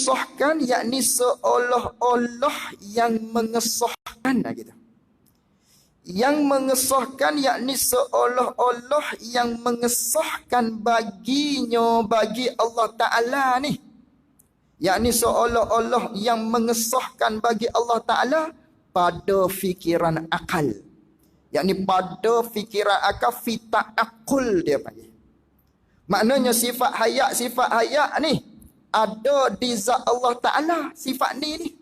mengesahkan, yakni seolah-olah yang mengesahkan gitu. Yang mengesahkan yakni seolah-olah yang mengesahkan baginya, bagi Allah Ta'ala ni. Yakni seolah-olah yang mengesahkan bagi Allah Ta'ala pada fikiran akal. Yakni pada fikiran akal, fita akul dia panggil. Maknanya sifat hayat ni ada di zat Allah Ta'ala, sifat ni.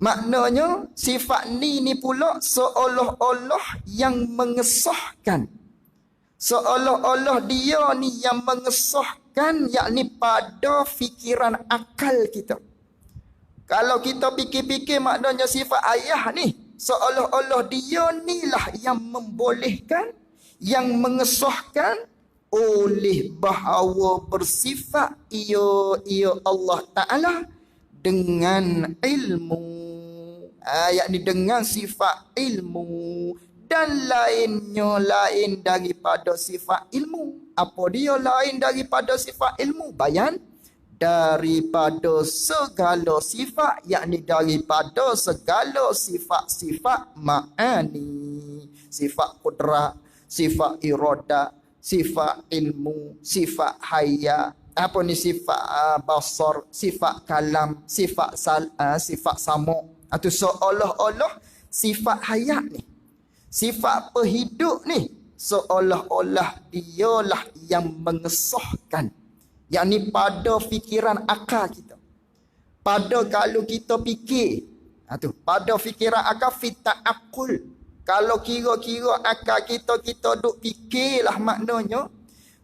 Maknanya sifat ni pula seolah-olah yang mengesahkan. Seolah-olah dia ni yang mengesahkan, yakni pada fikiran akal kita. Kalau kita fikir-fikir maknanya sifat ayah ni, seolah-olah dia ni lah yang membolehkan, yang mengesahkan oleh bahawa bersifat ia Allah Ta'ala dengan ilmu. Yakni dengan sifat ilmu, dan lainnya lain daripada sifat ilmu. Apa dia lain daripada sifat ilmu? Bayan, daripada segala sifat, yakni daripada segala sifat-sifat ma'ani, sifat qudrat, sifat iradah, sifat ilmu, sifat hayat, apa ni, sifat basar, sifat kalam, sifat sifat sama. Itu seolah-olah sifat hayat ni, sifat perhidup ni, seolah-olah dialah yang mengesahkan, yakni pada fikiran akal kita. Pada kalau kita fikir, pada fikiran akal, fita akul. Kalau kira-kira akal kita duk fikirlah, maknanya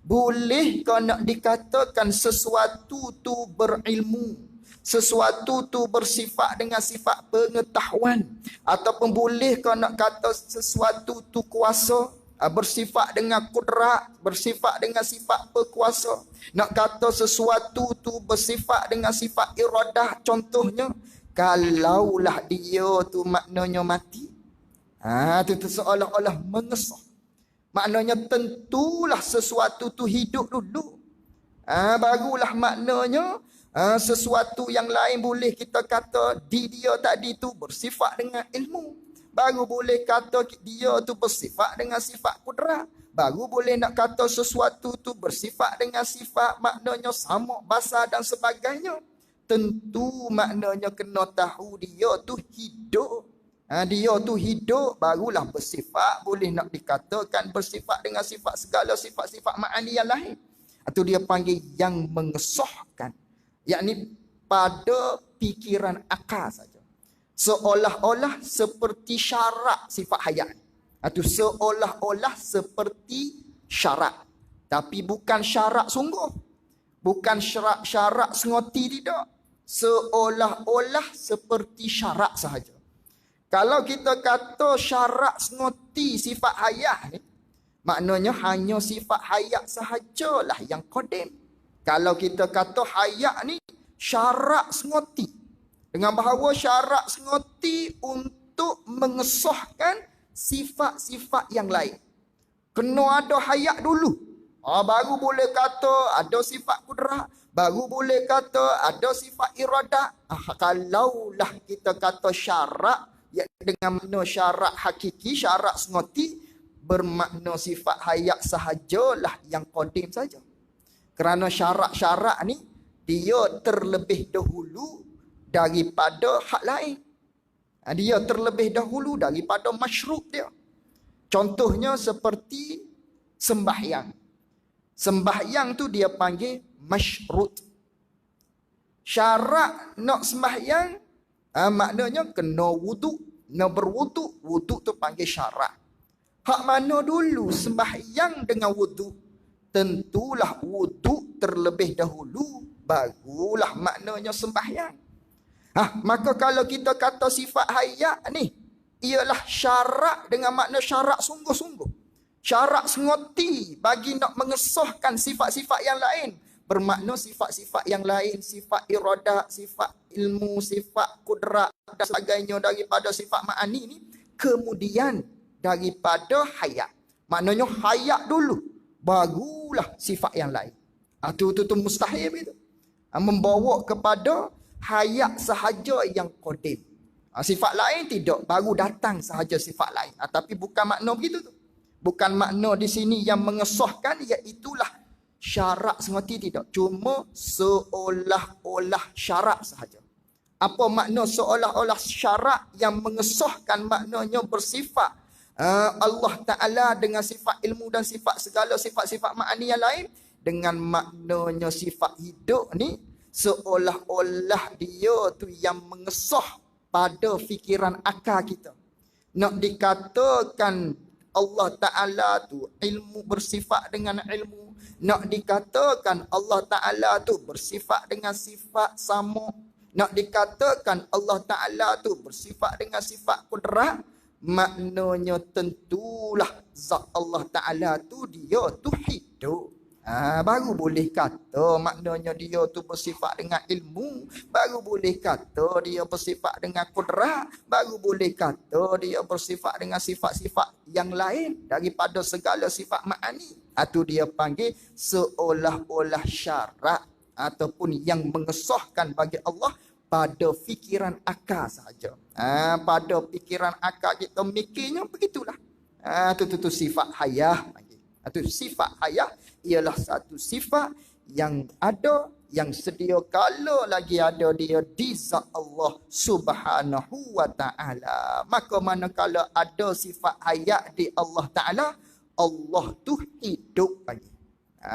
boleh kau nak dikatakan sesuatu tu berilmu, sesuatu tu bersifat dengan sifat pengetahuan, ataupun boleh kau nak kata sesuatu tu kuasa, bersifat dengan kudrat, bersifat dengan sifat berkuasa. Nak kata sesuatu tu bersifat dengan sifat iradah, contohnya kalaulah dia tu maknanya mati, tu seolah-olah mengesah. Maknanya tentulah sesuatu tu hidup dulu, barulah maknanya sesuatu yang lain boleh kita kata di dia tadi tu bersifat dengan ilmu. Baru boleh kata dia tu bersifat dengan sifat kudrat. Baru boleh nak kata sesuatu tu bersifat dengan sifat maknanya sama, basar dan sebagainya. Tentu maknanya kena tahu dia tu hidup. Dia tu hidup, barulah bersifat, boleh nak dikatakan bersifat dengan sifat segala sifat-sifat ma'ani yang lain. Itu dia panggil yang mengesahkan, yakni pada fikiran akal saja. Seolah-olah seperti syarak sifat hayat. Itu seolah-olah seperti syarak, tapi bukan syarak sungguh, bukan syarak sengoti, tidak. Seolah-olah seperti syarak sahaja. Kalau kita kata syarak sengoti sifat hayat ni, maknanya hanya sifat hayat sahajalah yang qadim. Kalau kita kata hayat ni syarak sengoti, dengan bahawa syarak sengoti untuk mengesahkan sifat-sifat yang lain. Kena ada hayat dulu, baru boleh kata ada sifat kudrat, baru boleh kata ada sifat iradah. Kalaulah kita kata syarak, ya, dengan makna syarak hakiki, syarak sengoti, bermakna sifat hayat sahajalah yang qadim saja. Kerana syarak-syarak ni dia terlebih dahulu daripada hak lain. Dia terlebih dahulu daripada masyruk dia. Contohnya seperti sembahyang. Sembahyang tu dia panggil masyrut. Syarak nak sembahyang, maknanya kena wuduk, kena berwuduk. Wuduk tu panggil syarak. Hak mana dulu sembahyang dengan wuduk? Tentulah wuduk terlebih dahulu, barulah maknanya sembahyang. Maka kalau kita kata sifat hayat ni ialah syarak dengan makna syarak sungguh-sungguh, syarak sengoti bagi nak mengesahkan sifat-sifat yang lain. Bermakna sifat-sifat yang lain, sifat iradah, sifat ilmu, sifat kudrat dan sebagainya daripada sifat ma'ani ni, kemudian daripada hayat. Maknanya hayat dulu, barulah sifat yang lain. Tu mustahil begitu. Membawa kepada hayat sahaja yang qadim. Sifat lain tidak, baru datang sahaja sifat lain. Tapi bukan makna begitu tu. Bukan makna di sini yang mengesahkan iaitulah syarat semati, tidak. Cuma seolah-olah syarat sahaja. Apa makna seolah-olah syarat yang mengesahkan? Maknanya bersifat Allah Ta'ala dengan sifat ilmu dan sifat segala sifat-sifat ma'ani yang lain. Dengan maknanya sifat hidup ni seolah-olah dia tu yang mengesah pada fikiran akal kita. Nak dikatakan Allah Ta'ala tu ilmu bersifat dengan ilmu. Nak dikatakan Allah Ta'ala tu bersifat dengan sifat sama. Nak dikatakan Allah Ta'ala tu bersifat dengan sifat kudrat. Maknanya tentulah zat Allah Ta'ala tu dia tu hidup. Baru boleh kata maknanya dia tu bersifat dengan ilmu. Baru boleh kata dia bersifat dengan kudrat. Baru boleh kata dia bersifat dengan sifat-sifat yang lain daripada segala sifat ma'ani. Itu dia panggil seolah-olah syarat ataupun yang mengesahkan bagi Allah pada fikiran akal sahaja. Pada fikiran akal kita mikirnya begitulah. Itu sifat hayah. Itu sifat hayah ialah satu sifat yang ada, yang sedia kala lagi ada dia di zat Allah Subhanahu wa Ta'ala. Maka manakala ada sifat hayat di Allah Ta'ala, Allah tu hidup lagi.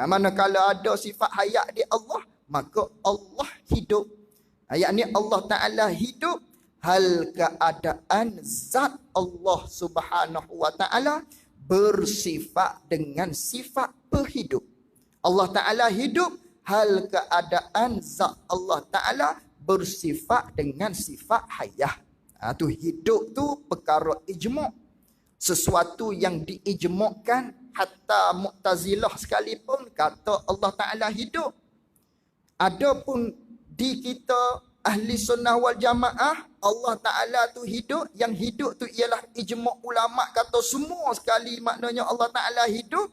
Manakala ada sifat hayat di Allah, maka Allah hidup. Yakni Allah Ta'ala hidup, hal keadaan zat Allah Subhanahu wa Ta'ala bersifat dengan sifat penghidup. Allah Ta'ala hidup, hal keadaan zat Allah Ta'ala bersifat dengan sifat hayah. Tu hidup tu perkara ijma'. Sesuatu yang diijma'kan, hatta Mu'tazilah sekalipun kata Allah Ta'ala hidup. Adapun di kita Ahli Sunnah wal Jamaah, Allah Ta'ala tu hidup. Yang hidup tu ialah ijma' ulama' kata semua sekali maknanya Allah Ta'ala hidup.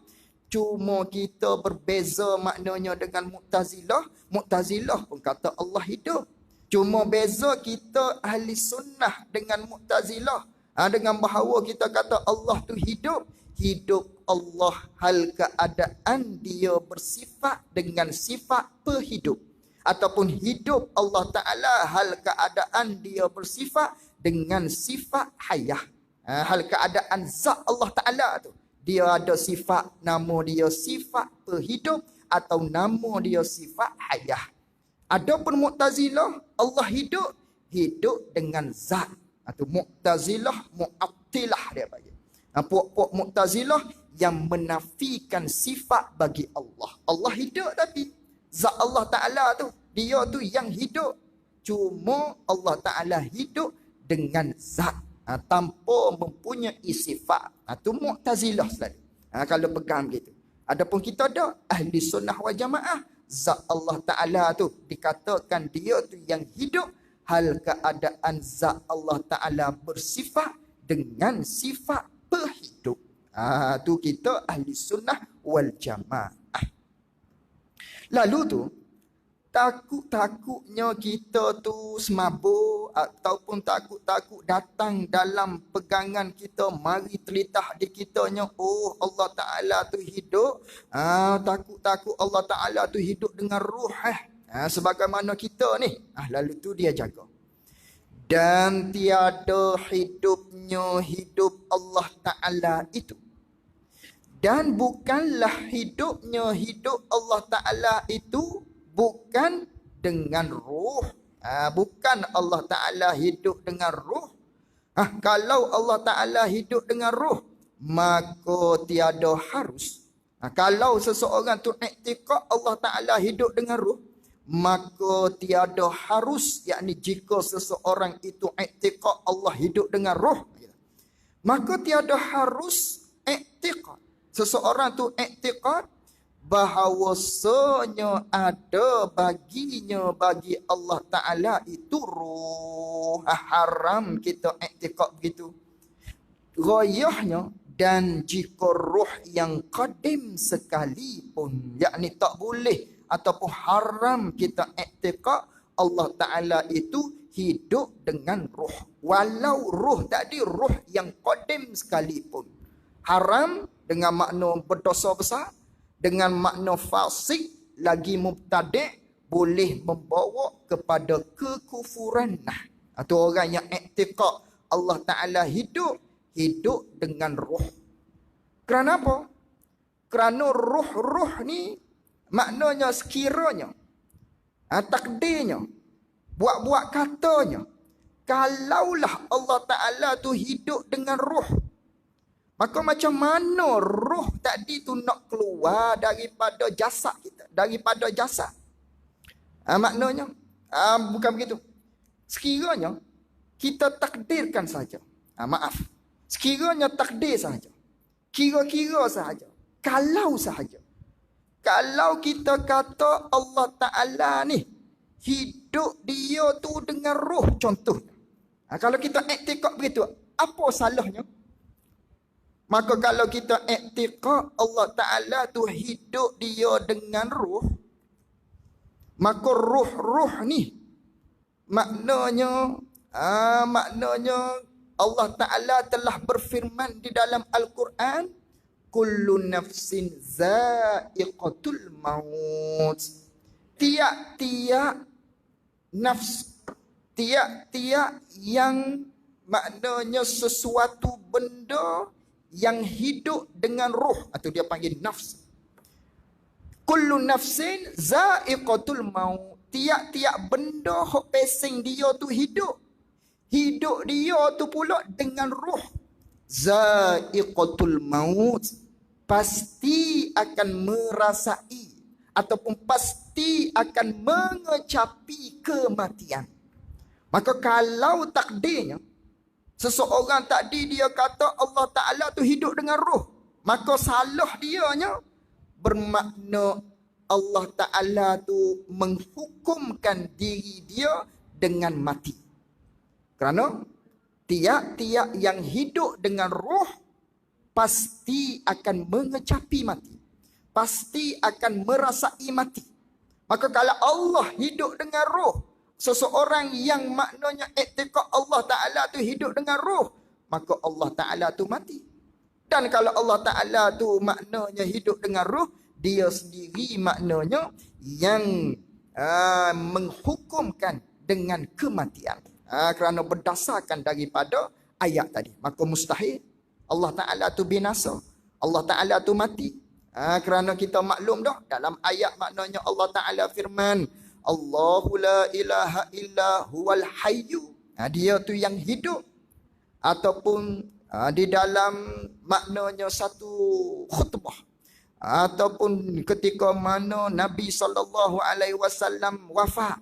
Cuma kita berbeza maknanya dengan Mu'tazilah. Mu'tazilah pun kata Allah hidup. Cuma beza kita Ahli Sunnah dengan Mu'tazilah. Dengan bahawa kita kata Allah tu hidup. Hidup Allah hal keadaan dia bersifat dengan sifat penghidup. Ataupun hidup Allah Ta'ala hal keadaan dia bersifat dengan sifat hayah. Hal keadaan zat Allah Ta'ala tu, dia ada sifat, nama dia sifat penghidup atau nama dia sifat hayah. Adapun Mu'tazilah, Allah hidup, hidup dengan zat. Atau Mu'tazilah, Mu'attilah dia bagi. Puak-puak Mu'tazilah yang menafikan sifat bagi Allah. Allah hidup tapi zat Allah Ta'ala tu, dia tu yang hidup. Cuma Allah Ta'ala hidup dengan zat. Tanpa mempunyai sifat. Itu Mu'tazilah selalu. Kalau pegang gitu. Adapun kita ada Ahli Sunnah wal Jamaah. Zat Allah Ta'ala tu dikatakan dia tu yang hidup. Hal keadaan zat Allah Ta'ala bersifat dengan sifat penghidup. Tu kita Ahli Sunnah wal Jamaah. Lalu tu, takut-takutnya kita tu semabuk ataupun takut-takut datang dalam pegangan kita, mari terlitah di kitanya, oh Allah Ta'ala tu hidup. Takut-takut Allah Ta'ala tu hidup dengan ruh. Sebagaimana kita ni. Lalu tu dia jaga. Dan tiada hidupnya hidup Allah Ta'ala itu. Dan bukanlah hidupnya hidup Allah Ta'ala itu bukan dengan ruh. Bukan Allah Ta'ala hidup dengan ruh. Kalau Allah Ta'ala hidup dengan ruh, maka tiada harus. Kalau seseorang tu iktikad Allah Ta'ala hidup dengan ruh, maka tiada harus. Yakni jika seseorang itu iktikad Allah hidup dengan ruh, maka tiada harus iktikad. Seseorang tu iktikad bahawasanya ada baginya bagi Allah Ta'ala itu ruh. Haram kita iktikad begitu. Gayahnya, dan jika ruh yang qadim sekalipun, yakni tak boleh ataupun haram kita i'tiqad Allah Ta'ala itu hidup dengan ruh. Walau ruh tadi ruh yang qadim sekalipun. Haram dengan makna berdosa besar, dengan makna fasik, lagi mubtadi', boleh membawa kepada kekufuran. Nah, itu orang yang i'tiqad Allah Ta'ala hidup dengan ruh. Kerana apa? Kerana ruh ni maknanya sekiranya, takdirnya, buat-buat katanya, kalaulah Allah Ta'ala tu hidup dengan ruh, maka macam mana ruh tadi tu nak keluar daripada jasad kita, daripada jasad? Maknanya, bukan begitu. Sekiranya kita takdirkan saja, maaf, sekiranya takdir saja, kira-kira saja, kalau sahaja, kalau kita kata Allah Ta'ala ni hidup dia tu dengan ruh, contohnya, kalau kita i'tiqad begitu, apa salahnya? Maka kalau kita i'tiqad Allah Ta'ala tu hidup dia dengan ruh, maka ruh ni maknanya Allah Ta'ala telah berfirman di dalam Al-Quran, kullu nafsin za'iqatul maut. Tiap-tiap nafs, tiap-tiap yang maknanya sesuatu benda yang hidup dengan ruh, atau dia panggil nafs. Kullu nafsin za'iqatul maut. Tiap-tiap benda hok pesing dia tu hidup. Hidup dia tu pula dengan ruh. Za'iqatul maut, pasti akan merasai ataupun pasti akan mengecapi kematian. Maka kalau takdirnya seseorang tadi dia kata Allah Ta'ala tu hidup dengan ruh, maka salah dianya bermakna Allah Ta'ala tu menghukumkan diri dia dengan mati. Kerana tiap-tiap yang hidup dengan ruh pasti akan mengecapi mati. Pasti akan merasai mati. Maka kalau Allah hidup dengan ruh, seseorang yang maknanya i'tiqad Allah Ta'ala tu hidup dengan ruh, maka Allah Ta'ala tu mati. Dan kalau Allah Ta'ala tu maknanya hidup dengan ruh, dia sendiri maknanya yang menghukumkan dengan kematian. Kerana berdasarkan daripada ayat tadi, maka mustahil Allah Ta'ala tu binasa, Allah Ta'ala tu mati. Kerana kita maklum dah dalam ayat maknanya Allah Ta'ala firman, Allahu la ilaha illa huwal hayyu. Dia tu yang hidup. Ataupun di dalam maknanya satu khutbah, ataupun ketika mana Nabi SAW wafat,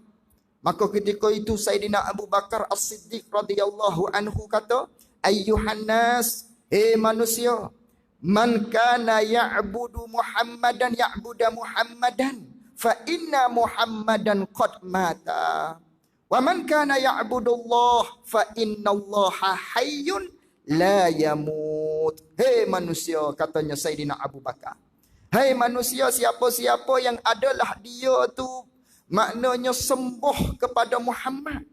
maka ketika itu Sayyidina Abu Bakar As-Siddiq radhiyallahu anhu kata, ayyuhan nas, manusia, man kana ya'budu Muhammadan ya'budu Muhammadan fa inna Muhammadan qad mata, wa man kana ya'budu Allah fa inna Allaha hayyun la yamut. Manusia, katanya Sayyidina Abu Bakar, manusia, siapa-siapa yang adalah dia tu maknanya sembah kepada Muhammad,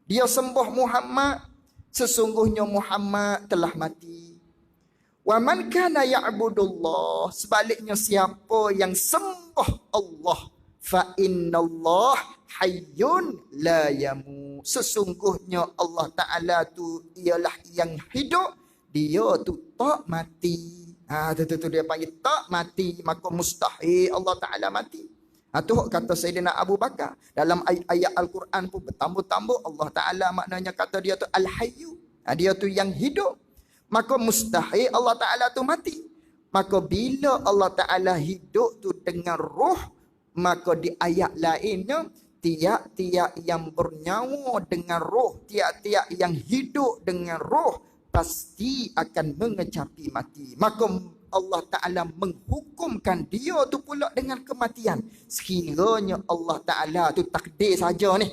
dia sembah Muhammad, sesungguhnya Muhammad telah mati. Wa man kana ya'budullah, sebaliknya siapa yang sembah Allah, fa innallah hayyun la yamut, sesungguhnya Allah Ta'ala tu ialah yang hidup, dia tu tak mati. Tu dia panggil tak mati, maka mustahil Allah Ta'ala mati. Tu kata Sayyidina Abu Bakar. Dalam ayat Al-Quran pun bertambah-tambah Allah Ta'ala maknanya kata dia tu Al-Hayyu. Dia tu yang hidup. Maka mustahil Allah Ta'ala tu mati. Maka bila Allah Ta'ala hidup tu dengan roh, maka di ayat lainnya, tiap-tiap yang bernyawa dengan roh, tiap-tiap yang hidup dengan roh, pasti akan mengecapi mati. Maka Allah Ta'ala menghukumkan dia tu pula dengan kematian. Sekiranya Allah Ta'ala tu takdir saja ni,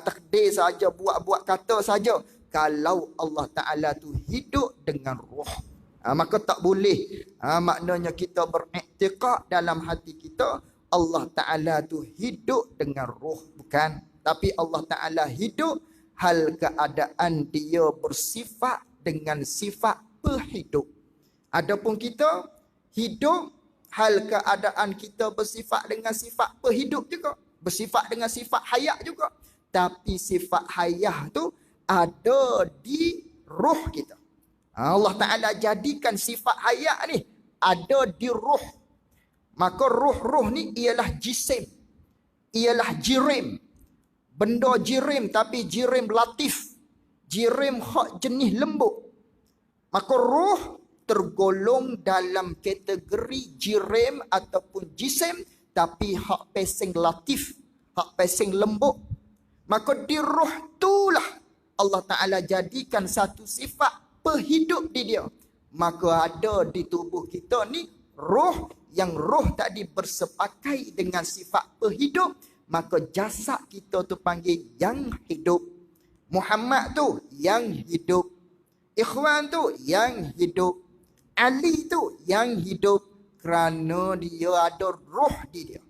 takdir saja, buat-buat kata saja, kalau Allah Ta'ala tu hidup dengan roh, maka tak boleh maknanya kita beriktikad dalam hati kita Allah Ta'ala tu hidup dengan roh. Bukan. Tapi Allah Ta'ala hidup hal keadaan dia bersifat dengan sifat penghidup. Adapun kita hidup hal keadaan kita bersifat dengan sifat penghidup juga. Bersifat dengan sifat hayat juga. Tapi sifat hayat tu ada di roh kita. Allah Ta'ala jadikan sifat hayat ni ada di roh. Maka roh-roh ni ialah jisim. Ialah jirim. Benda jirim tapi jirim latif. Jirim hak jenis lembut. Maka roh tergolong dalam kategori jirim ataupun jisim tapi hak pesing latif. Hak pesing lembut. Maka di roh itulah Allah Ta'ala jadikan satu sifat penghidup di dia. Maka ada di tubuh kita ni roh, yang roh tadi bersepakai dengan sifat penghidup, maka jasad kita tu panggil yang hidup. Muhammad tu yang hidup. Ikhwan tu yang hidup. Ali tu yang hidup. Kerana dia ada roh di dia.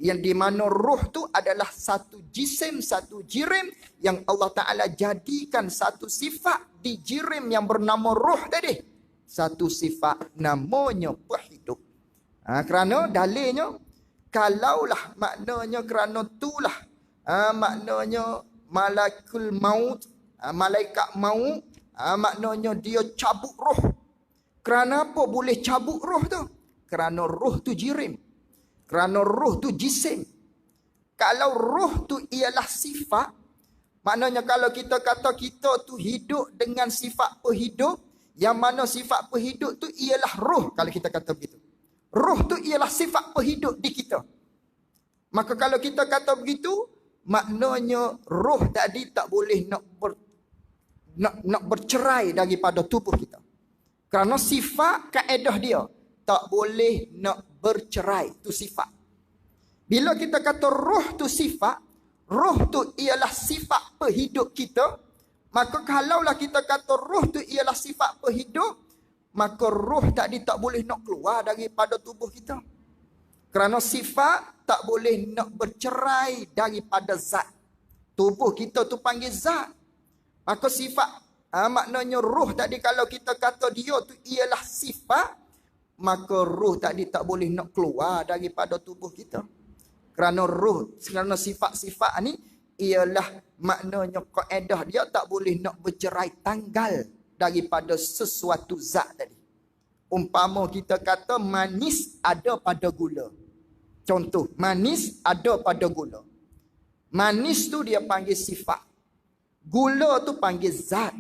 Yang di mana roh tu adalah satu jisim, satu jirim yang Allah Ta'ala jadikan satu sifat di jirim yang bernama roh tadi. Satu sifat namanya penghidup. Kerana dalilnya, kalaulah maknanya kerana itulah maknanya malakul maut, malaikat maut, maknanya dia cabut roh. Kerana apa boleh cabut roh tu? Kerana roh tu jirim. Kerana roh tu jisim. Kalau roh tu ialah sifat, maknanya kalau kita kata kita tu hidup dengan sifat penghidup, yang mana sifat penghidup tu ialah roh, kalau kita kata begitu. Roh tu ialah sifat penghidup di kita. Maka kalau kita kata begitu, maknanya roh tadi tak boleh nak bercerai daripada tubuh kita. Kerana sifat kaedah dia tak boleh nak bercerai. Itu sifat. Bila kita kata roh tu sifat, roh tu ialah sifat penghidup kita. Maka kalaulah kita kata roh tu ialah sifat penghidup, maka roh tadi tak boleh nak keluar daripada tubuh kita. Kerana sifat tak boleh nak bercerai daripada zat. Tubuh kita tu panggil zat. Maka sifat, maknanya roh tadi kalau kita kata dia tu ialah sifat, maka roh tadi tak boleh nak keluar daripada tubuh kita. Kerana roh, kerana sifat-sifat ni ialah maknanya kaedah dia tak boleh nak bercerai tanggal daripada sesuatu zat tadi. Umpama kita kata manis ada pada gula. Contoh, manis ada pada gula. Manis tu dia panggil sifat. Gula tu panggil zat.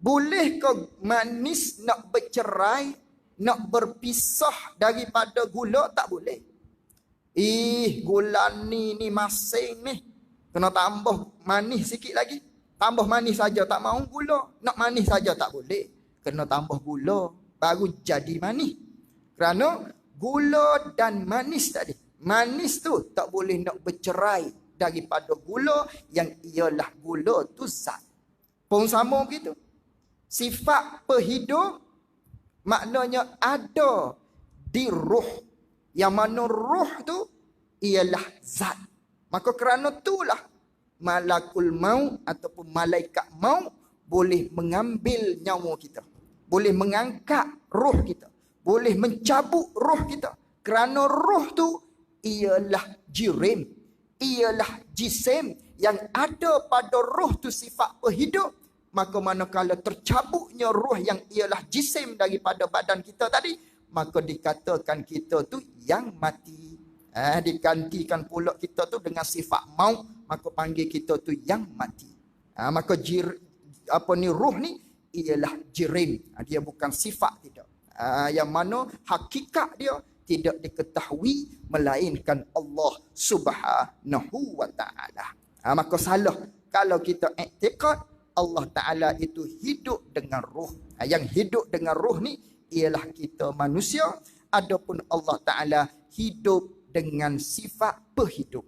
Boleh ke manis nak bercerai, nak berpisah daripada gula? Tak boleh. Gula ni masing ni. Kena tambah manis sikit lagi. Tambah manis saja tak mau gula. Nak manis saja tak boleh. Kena tambah gula. Baru jadi manis. Kerana gula dan manis tadi. Manis tu tak boleh nak bercerai daripada gula yang ialah gula tu zat. Pun sama begitu. Sifat penghidup maknanya ada di roh. Yang mana roh tu ialah zat. Maka kerana itulah malakul maut ataupun malaikat maut boleh mengambil nyawa kita. Boleh mengangkat roh kita. Boleh mencabut roh kita. Kerana roh tu ialah jirim. Ialah jisim yang ada pada roh tu sifat penghidup. Maka manakala tercabutnya roh yang ialah jisim daripada badan kita tadi, maka dikatakan kita tu yang mati. Digantikan pula kita tu dengan sifat maut, maka panggil kita tu yang mati. Maka roh ni ialah jirim. Dia bukan sifat, tidak. Yang mana hakikat dia tidak diketahui melainkan Allah Subhanahu wa ta'ala. Maka salah kalau kita iktikad Allah Ta'ala itu hidup dengan roh. Yang hidup dengan roh ni ialah kita manusia. Adapun Allah Ta'ala hidup dengan sifat penghidup.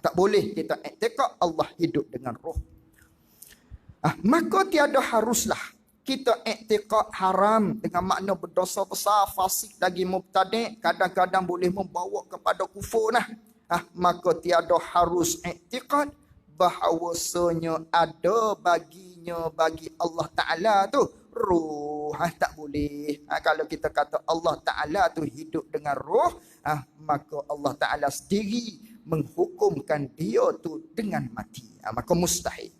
Tak boleh kita iktikad Allah hidup dengan roh. Maka tiada haruslah kita i'tiqad haram dengan makna berdosa besar, fasik lagi mubtadi', kadang-kadang boleh membawa kepada kufur nah. Maka tiada harus i'tiqad bahawasanya ada baginya bagi Allah Ta'ala tu ruh. Tak boleh. Kalau kita kata Allah Ta'ala tu hidup dengan ruh, maka Allah Ta'ala sendiri menghukumkan dia tu dengan mati. Maka mustahil.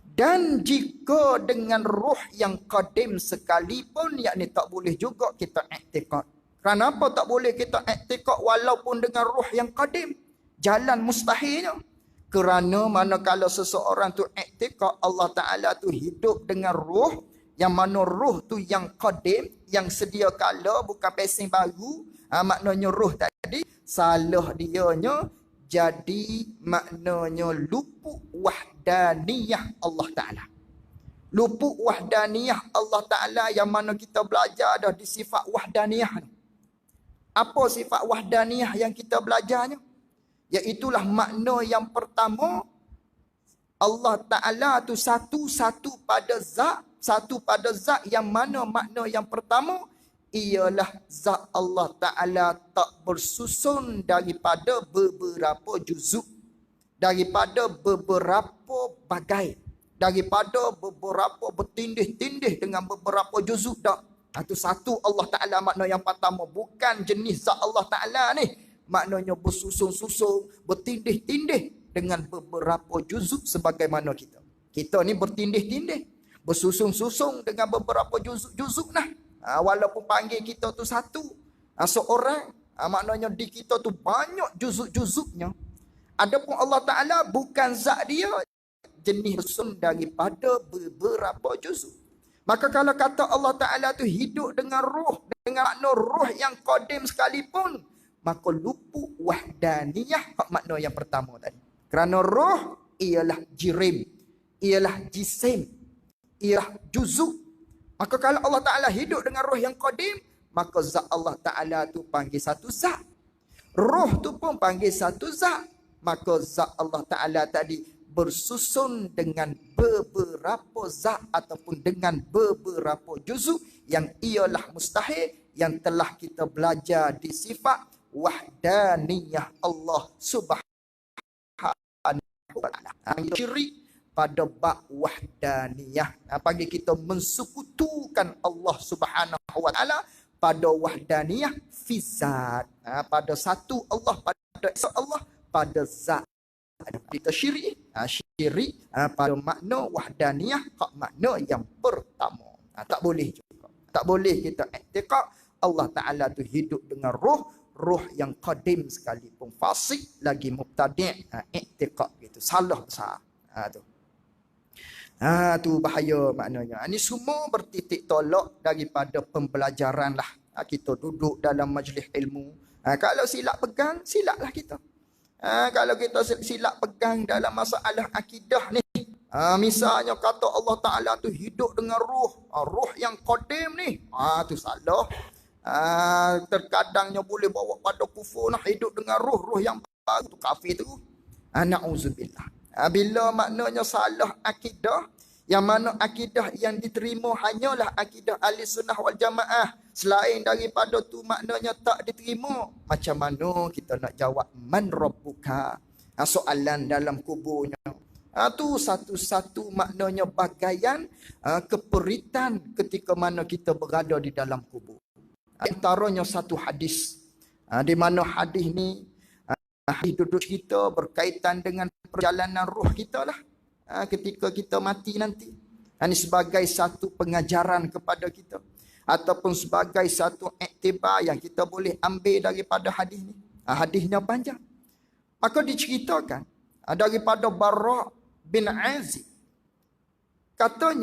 Dan jika dengan ruh yang qadim sekalipun, yakni tak boleh juga kita i'tiqad. Kenapa tak boleh kita i'tiqad walaupun dengan ruh yang qadim? Jalan mustahilnya. Kerana manakala seseorang tu i'tiqad Allah Ta'ala tu hidup dengan ruh, yang mana ruh tu yang qadim, yang sedia kala, bukan pesing baru, maknanya ruh tadi, salah dianya, jadi maknanya luput wahdaniyah Allah Ta'ala. Luput wahdaniyah Allah Ta'ala yang mana kita belajar dah di sifat wahdaniyah. Apa sifat wahdaniyah yang kita belajarnya? Iaitulah makna yang pertama, Allah Ta'ala tu satu pada zat yang mana makna yang pertama ialah zat Allah Ta'ala tak bersusun daripada beberapa juzuk, daripada beberapa bagai, daripada beberapa bertindih-tindih dengan beberapa juzuk dah. Itu satu Allah Ta'ala makna yang pertama. Bukan jenis zat Allah Ta'ala ni maknanya bersusun-susun, bertindih-tindih dengan beberapa juzuk sebagaimana kita. Kita ni bertindih-tindih, bersusun-susun dengan beberapa juzuk nah. Walaupun panggil kita tu satu, seorang, maknanya di kita tu banyak juzuk-juzuknya. Adapun Allah Ta'ala bukan zat dia jenis bersusun daripada beberapa juzuk. Maka kalau kata Allah Ta'ala tu hidup dengan ruh, dengan makna ruh yang qadim sekalipun, maka luput wahdaniyah, makna yang pertama tadi. Kerana ruh ialah jirim, ialah jisim, ialah juzuk. Maka kalau Allah Ta'ala hidup dengan roh yang qadim, maka zat Allah Ta'ala tu panggil satu zat. Roh tu pun panggil satu zat. Maka zat Allah Ta'ala tadi bersusun dengan beberapa zat ataupun dengan beberapa juzuk yang ialah mustahil, yang telah kita belajar di sifat wahdaniyah Allah Subhanahu wa Ta'ala. Syirik pada bab wahdaniyah. Bagi kita mensekutukan Allah Subhanahu wa Ta'ala pada wahdaniyah fi zat. Pada satu Allah, pada esa Allah, pada zat. Kita syirik. Syirik pada makna wahdaniyah, makna yang pertama. Tak boleh juga. Tak boleh kita i'tiqad Allah Ta'ala tu hidup dengan ruh yang qadim sekalipun. Fasik lagi mubtadi'. I'tiqad gitu. Salah besar. Tu. Tu bahaya maknanya. Ini semua bertitik tolak daripada pembelajaran lah. Kita duduk dalam majlis ilmu. Kalau silap pegang, silaplah kita. Kalau kita silap pegang dalam masalah akidah ni. Misalnya kata Allah Ta'ala tu hidup dengan ruh yang qadim ni. Tu salah. Terkadangnya boleh bawa pada kufur nah, hidup dengan ruh yang baru tu kafir tu. Na'udzubillah. Bila maknanya salah akidah, yang mana akidah yang diterima hanyalah akidah ahli sunnah wal jamaah, selain daripada tu maknanya tak diterima, macam mana kita nak jawab man rabbuka? Soalan dalam kuburnya. Tu satu-satu maknanya bagaian keperitan ketika mana kita berada di dalam kubur. Antaranya satu hadis, di mana hadis ni duduk kita berkaitan dengan perjalanan roh kita lah ketika kita mati nanti. Ini sebagai satu pengajaran kepada kita ataupun sebagai satu iktibar yang kita boleh ambil daripada hadis ni. Hadisnya panjang. Maka diceritakan daripada Bara' bin Azib. Kata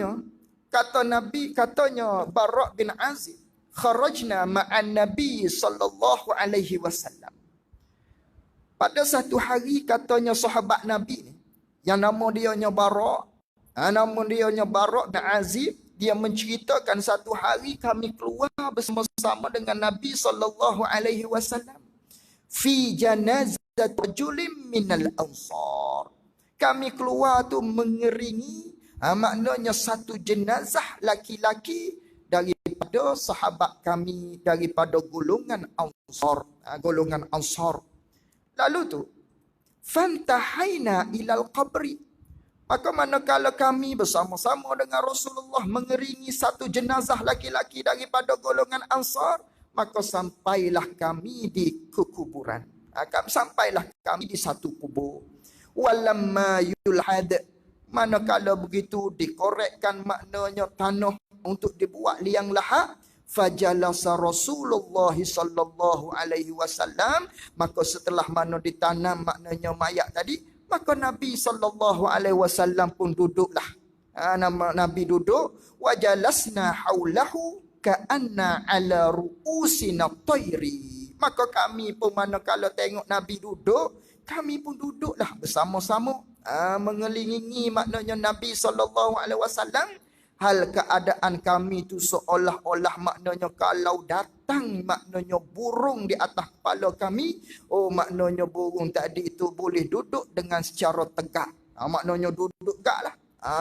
Bara' bin Azib, kharajna ma'an Nabi sallallahu alaihi wasallam. Pada satu hari katanya sahabat Nabi ni, yang nama dia Bara' bin Azib, dia menceritakan satu hari kami keluar bersama-sama dengan Nabi sallallahu alaihi wasallam fi janazat rajulin minal ansar. Kami keluar tu mengiringi Maknanya satu jenazah laki-laki daripada sahabat kami, daripada golongan Ansar. Golongan Ansar. Lalu tu, fantahaina ilal qabri. Maka manakala kami bersama-sama dengan Rasulullah mengeringi satu jenazah laki-laki daripada golongan Ansar, maka sampailah kami di kuburan. Sampailah kami di satu kubur. Walamma yulhad, manakala begitu dikorekkan maknanya tanah untuk dibuat liang lahat, fajalasa Rasulullah sallallahu alaihi wasallam, maka setelah mana ditanam maknanya mayat tadi, maka Nabi sallallahu alaihi wasallam pun duduklah. Nabi duduk, wajalasna haulahu ka'anna ala ru'usina tayri. Maka kami pun manakala tengok Nabi duduk, kami pun duduklah bersama-sama mengelilingi maknanya Nabi sallallahu alaihi wasallam. Hal keadaan kami tu seolah-olah maknanya kalau datang maknanya burung di atas kepala kami, maknanya burung tadi itu boleh duduk dengan secara tegak. Maknanya duduk tegaklah.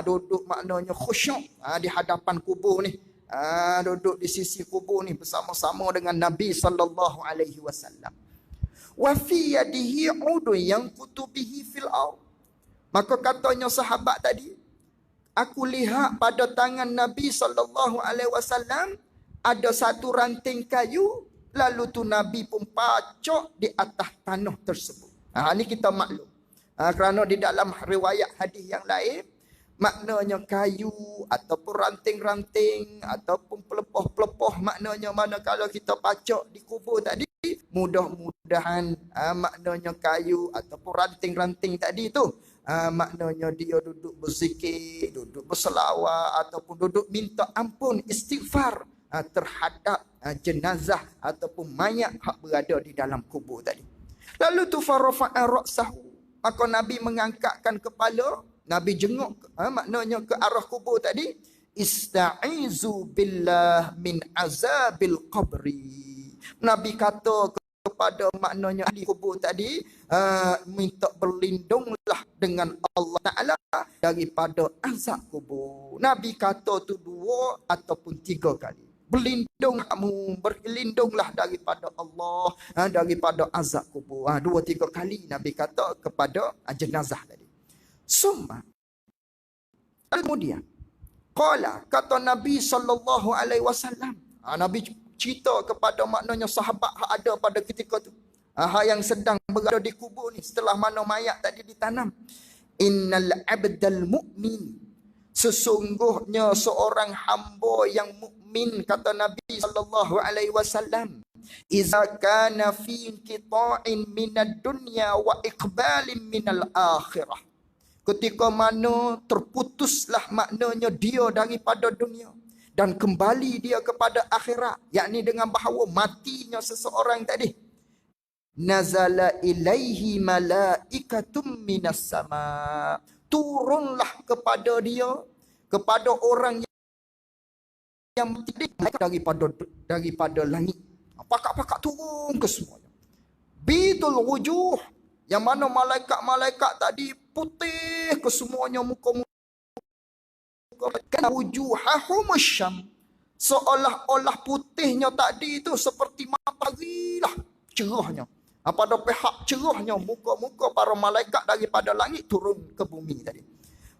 Duduk maknanya khusyuk di hadapan kubur ni. Duduk di sisi kubur ni bersama-sama dengan Nabi sallallahu alaihi wasallam. Wa fi yadihi udun yanqutu bihi fil ard. Maka katanya sahabat tadi, aku lihat pada tangan Nabi sallallahu alaihi wasallam ada satu ranting kayu, lalu tu Nabi pun pacak di atas tanah tersebut. Ini kita maklum. Kerana di dalam riwayat hadis yang lain, maknanya kayu ataupun ranting-ranting ataupun pelepoh-pelepoh, maknanya mana kalau kita pacak di kubur tadi, mudah-mudahan maknanya kayu ataupun ranting-ranting tadi tu, maknanya dia duduk berzikir, duduk berselawat ataupun duduk minta ampun, istighfar terhadap jenazah ataupun mayat yang berada di dalam kubur tadi. Lalu tu farafa'a ra'sahu, maka Nabi mengangkatkan kepala, Nabi jenguk maknanya ke arah kubur tadi, ista'izu billah min azabil qabri. Nabi kata kepada maknanya ahli kubur tadi, minta berlindunglah dengan Allah Ta'ala daripada azab kubur. Nabi kata tu 2 ataupun 3 kali. Berlindunglah daripada Allah, daripada azab kubur. 2-3 kali Nabi kata kepada jenazah tadi. Summa, kemudian qala, kata Nabi sallallahu alaihi wasallam, Nabi cerita kepada maknanya sahabat yang ada pada ketika tu, yang sedang berada di kubur ni setelah mana mayat tadi ditanam. Innal abdal mu'min, sesungguhnya seorang hamba yang mukmin, kata Nabi sallallahu alaihi wasallam, iza kana fi inqita'in minad dunya wa iqbalin minal akhirah, ketika mana terputuslah maknanya dia daripada dunia dan kembali dia kepada akhirat, yakni dengan bahawa matinya seseorang tadi, nazala ilaihi malaikatum minas sama, turunlah kepada dia, kepada orang yang mati daripada langit. Pakak-pakak turun ke semuanya. Bidul wujuh, yang mana malaikat-malaikat tadi putih ke semuanya muka-muka. Kan wujuhahum asyam, seolah-olah putihnya tadi itu seperti matahari lah, cerahnya. Pada pihak cerahnya muka-muka para malaikat daripada langit turun ke bumi tadi.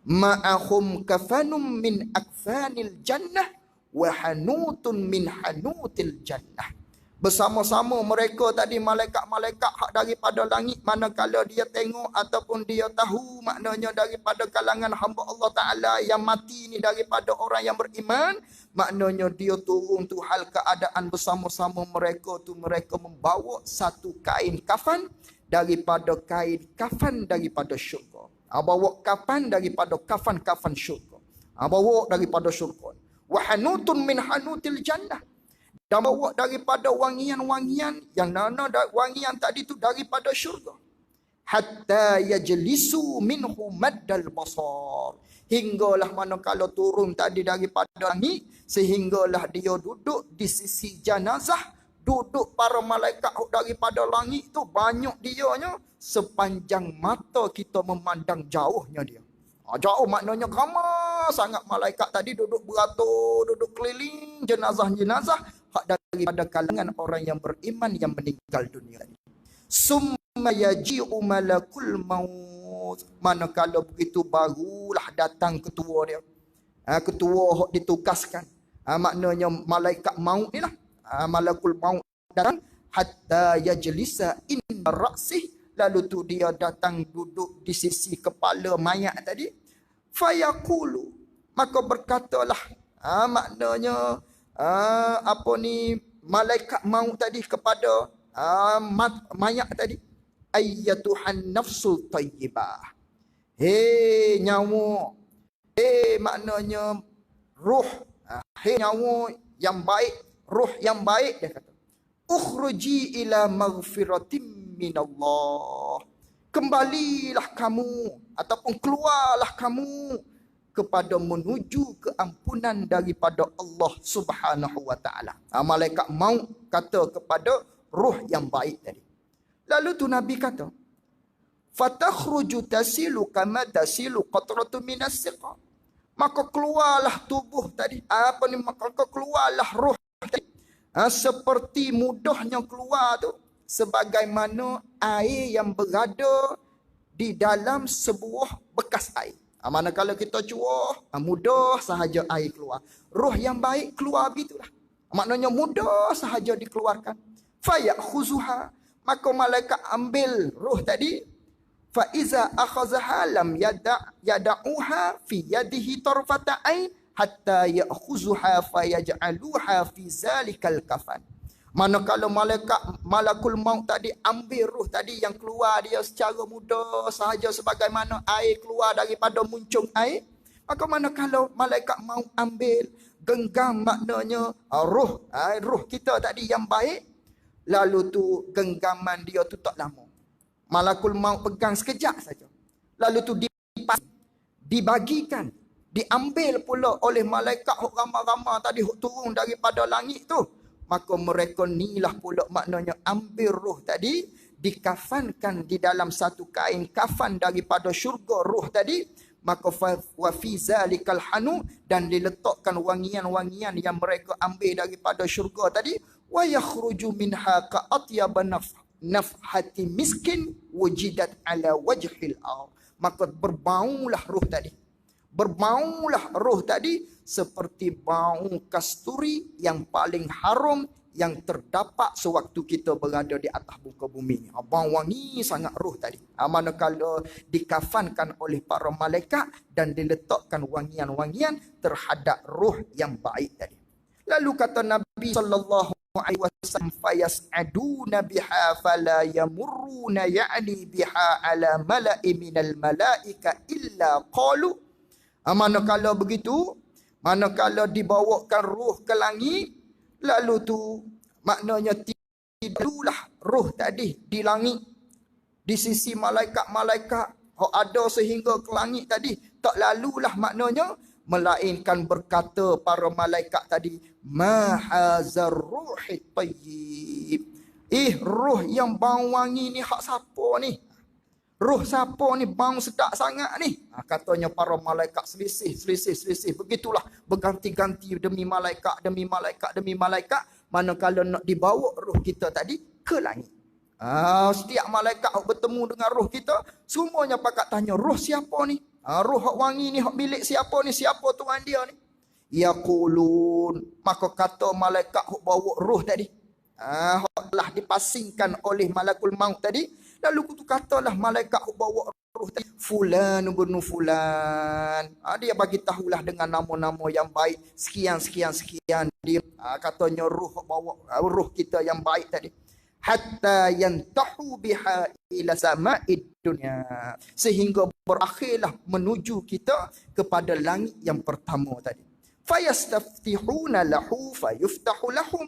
Ma'ahum kafanum min akfanil jannah wa hanutun min hanutil jannah. Bersama-sama mereka tadi malaikat-malaikat hak daripada langit, manakala dia tengok ataupun dia tahu maknanya daripada kalangan hamba Allah Ta'ala yang mati ni daripada orang yang beriman, maknanya dia turun tu hal keadaan bersama-sama mereka tu, mereka membawa satu kain kafan daripada kain kafan daripada syurga. Bawa kafan daripada kafan-kafan syurga. Bawa daripada syurga. Wa hanutun min hanutil jannah, dan bawa daripada wangian-wangian yang nana wangian tadi tu daripada syurga. Hatta yajlisu minhu maddal basar, hinggalah manakala turun tadi daripada langit, sehinggalah dia duduk di sisi jenazah, duduk para malaikat daripada langit tu banyak dianya, sepanjang mata kita memandang jauhnya dia. Jauh maknanya ramai sangat malaikat tadi duduk beratur, duduk keliling jenazah-jenazah hak daripada kalangan orang yang beriman yang meninggal dunia. Summa yaji'u malakul maut. Manakala begitu barulah datang ketua dia. Ketua hak ditugaskan. Maknanya malaikat maut ni lah. Malakul maut datang hatta yajlisa inda ra'sih. Lalu tu dia datang duduk di sisi kepala mayat tadi. Fayaqulu, maka berkatalah maknanya malaikat maut tadi kepada mayat tadi, ayyatuhan nafsul tayyibah, hei nyawa, maknanya ruh, hei nyawa yang baik, ruh yang baik, dia kata ukhruji ila maghfiratim minallah, kembalilah kamu ataupun keluarlah kamu kepada menuju keampunan daripada Allah Subhanahu wa taala. Malaikat maut kata kepada ruh yang baik tadi. Lalu tu Nabi kata, fatakhruju tasilu kama tasilu qatratu minas siqa. Maka keluarlah tubuh tadi, maka keluarlah ruh tadi. Seperti mudahnya keluar tu sebagaimana air yang berada di dalam sebuah bekas air. Manakala kita cuah, mudah sahaja air keluar. Roh yang baik keluar begitulah. Maknanya mudah sahaja dikeluarkan. Fayakhuzuha, maka malaikat ambil roh tadi. Fa iza akhazaha lam yada'uha fi yadihi tarfata ain hatta ya'khuzuha fayaj'aluha fi zalikal kafan. Manakala malakul maut tadi ambil ruh tadi yang keluar dia secara mudah sahaja sebagaimana air keluar daripada muncung air, maka manakala malaikat maut ambil genggam maknanya ruh kita tadi yang baik, lalu tu genggaman dia tu tak lama. Malakul maut pegang sekejap saja. Lalu tu dibagikan, diambil pula oleh malaikat ramah-ramah tadi turun daripada langit tu. Maka mereka nilah pula maknanya ambil roh tadi, dikafankan di dalam satu kain kafan daripada syurga roh tadi. Maka wa fi zalikal hanu, dan diletakkan wangian-wangian yang mereka ambil daripada syurga tadi. Wa yakhruju minha ka atyaban nafhati miskin wujidat ala wajhil ard. Maka berbaulah roh tadi. Berbaulah roh tadi seperti bau kasturi yang paling harum yang terdapat sewaktu kita berada di atas muka bumi. Bau wangi sangat roh tadi. Manakala dikafankan oleh para malaikat dan diletakkan wangian-wangian terhadap roh yang baik tadi. Lalu kata Nabi sallallahu alaihi wasallam, fayas'aduna biha fala yamurruna ya'ni biha ala mala'i minal malaika illa qalu. Manakala begitu, manakala dibawakan roh ke langit, lalu tu maknanya tidaklah roh tadi di langit, di sisi malaikat-malaikat yang ada sehingga ke langit tadi, tak lalulah maknanya, melainkan berkata para malaikat tadi, ma hazar ruhit tayyib. Roh yang bau wangi ni hak siapa ni? Roh siapa ni bau sedap sangat ni? Katanya para malaikat selisih. Begitulah berganti-ganti demi malaikat, demi malaikat, demi malaikat. Manakala nak dibawa roh kita tadi ke langit. Setiap malaikat bertemu dengan roh kita, semuanya pakat tanya, roh siapa ni? Roh hak wangi ni, hak milik siapa ni? Siapa tuan dia ni? Yaqulun, maka kata malaikat hak bawa roh tadi, hak telah dipasingkan oleh malakul maut tadi. Lalu tu katalah malaikat bawa roh tadi, fulan bin fulan. Dia bagi tahulah dengan nama-nama yang baik, sekian. Dia katanya roh bawa roh kita yang baik tadi. Hatta yantahu biha ila sama'id dunya, sehingga berakhirlah menuju kita kepada langit yang pertama tadi. Fayastaftihuna lahu fayuftahu lahum,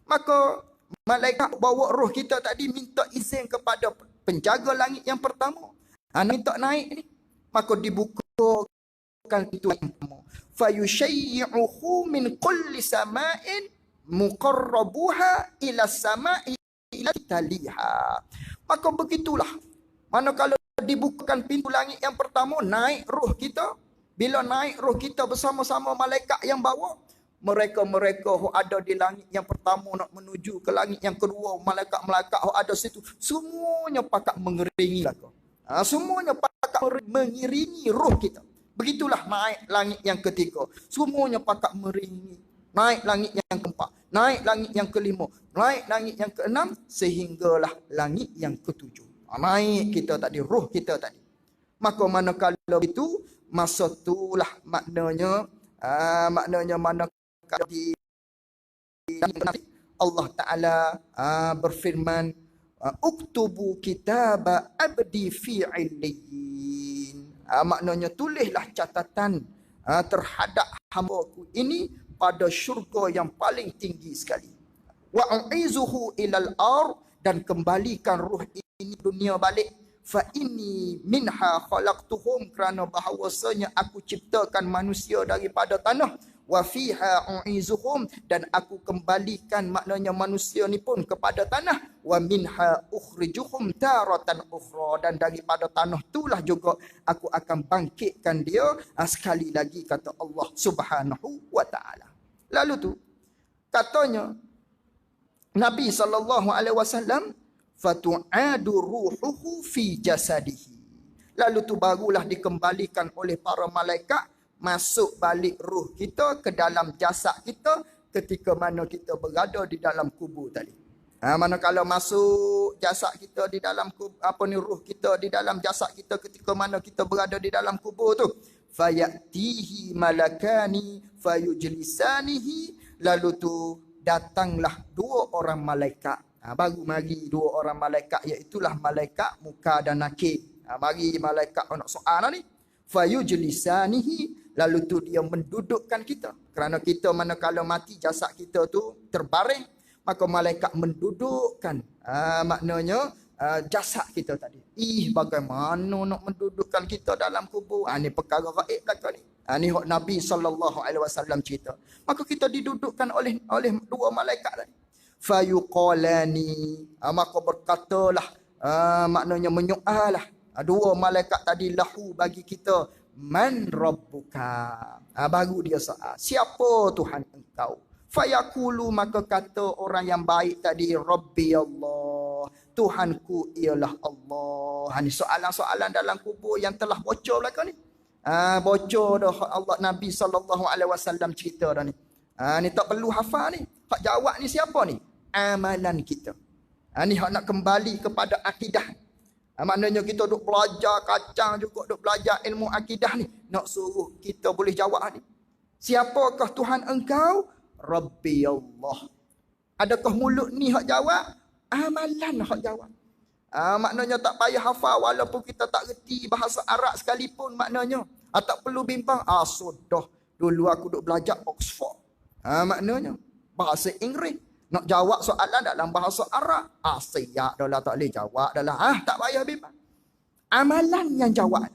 maka malaikat bawa roh kita tadi minta izin kepada penjaga langit yang pertama. Minta naik ni, maka dibukakan pintu yang pertama. Fayushayyi'uhu min kulli sama'in muqarrabuha ila sama'i ila taliha. Maka begitulah, manakala dibukakan pintu langit yang pertama, naik roh kita, Bila naik roh kita bersama-sama malaikat yang bawa, mereka-mereka yang ada di langit yang pertama nak menuju ke langit yang kedua, malaikat-malaikat yang ada situ, semuanya pakat mengeringi belaka. Semuanya pakat mengiringi roh kita. Begitulah naik langit yang ketiga. Semuanya pakat meringi. Naik langit yang keempat, naik langit yang kelima, naik langit yang keenam, sehinggalah langit yang ketujuh. Naik kita tadi, roh kita tadi. Maka manakala itu, masa itulah maknanya manakala di Allah Ta'ala berfirman, uktubu kitaba abdi fi illiyin. Maknanya tulislah catatan terhadap hamba-Ku ini pada syurga yang paling tinggi sekali. Wa u'izuhu ilal ar, dan kembalikan ruh ini dunia balik. Fa inni minha khalaqtuhum, kerana bahawasanya aku ciptakan manusia daripada tanah. Wa fiha u'izuhum, dan aku kembalikan maknanya manusia ni pun kepada tanah. Wa minha ukhrijuhum taratan ukhra, dan daripada tanah itulah juga aku akan bangkitkan dia sekali lagi, kata Allah Subhanahu wa taala. Lalu tu katanya Nabi SAW, fatu'adu ruhuhu fi jasadihi. Lalu tu barulah dikembalikan oleh para malaikat, masuk balik ruh kita ke dalam jasad kita ketika mana kita berada di dalam kubur tadi. Manakala masuk jasad kita di dalam ruh kita di dalam jasad kita ketika mana kita berada di dalam kubur tu, fayatihi malakani fayujlisanihi, lalu tu datanglah dua orang malaikat. Baru mari dua orang malaikat, iaitulah malaikat muka dan nakir. Mari malaikat nak soal ni. Fayujlisanihi, lalu tu dia mendudukkan kita. Kerana kita manakala mati jasad kita tu terbaring, maka malaikat mendudukkan maknanya jasad kita tadi. Bagaimana nak mendudukkan kita dalam kubur? Ni perkara gaib belaka ni. Ni hak Nabi SAW cerita. Maka kita didudukkan oleh dua malaikat tadi. Fayuqalani, maka berkatalah, maknanya menyoalah dua malaikat tadi, lahu bagi kita, man rabbuka. Baru dia soal, siapa Tuhan engkau? Fayaqulu, maka kata orang yang baik tadi, Rabbi Allah, Tuhanku ialah Allah. Ni soalan-soalan dalam kubur yang telah bocor belakang ni. Bocor dah Allah Nabi SAW cerita dah ni. Ni tak perlu hafal ni. Hak jawab ni siapa ni? Amalan kita. Ni hak nak kembali kepada akidah. Maknanya kita duk belajar kacang juga, duk belajar ilmu akidah ni. Nak suruh kita boleh jawab ni. Siapakah Tuhan engkau? Rabbi Allah. Adakah mulut ni hak jawab? Amalan hak jawab. Maknanya tak payah hafal walaupun kita tak reti bahasa Arab sekalipun maknanya. Tak perlu bimbang. Sudah. Dulu aku duk belajar Oxford. Maknanya bahasa Inggeris. Nak jawab soalan dalam bahasa Arab. Siap dah lah, tak boleh jawab dah lah. Tak payah bimbang. Amalan yang jawab.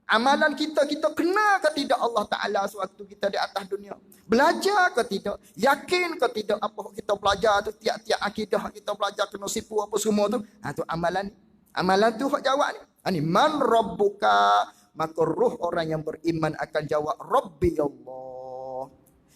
Amalan kita kenal ke tidak Allah Ta'ala sewaktu kita di atas dunia? Belajar ke tidak? Yakin ke tidak apa kita belajar tu, tiap-tiap akidah kita belajar kena sipu apa semua tu? Tu amalan ni. Amalan tu hak jawab ni. Ni man rabbuka, maka ruh orang yang beriman akan jawab Rabbi Allah.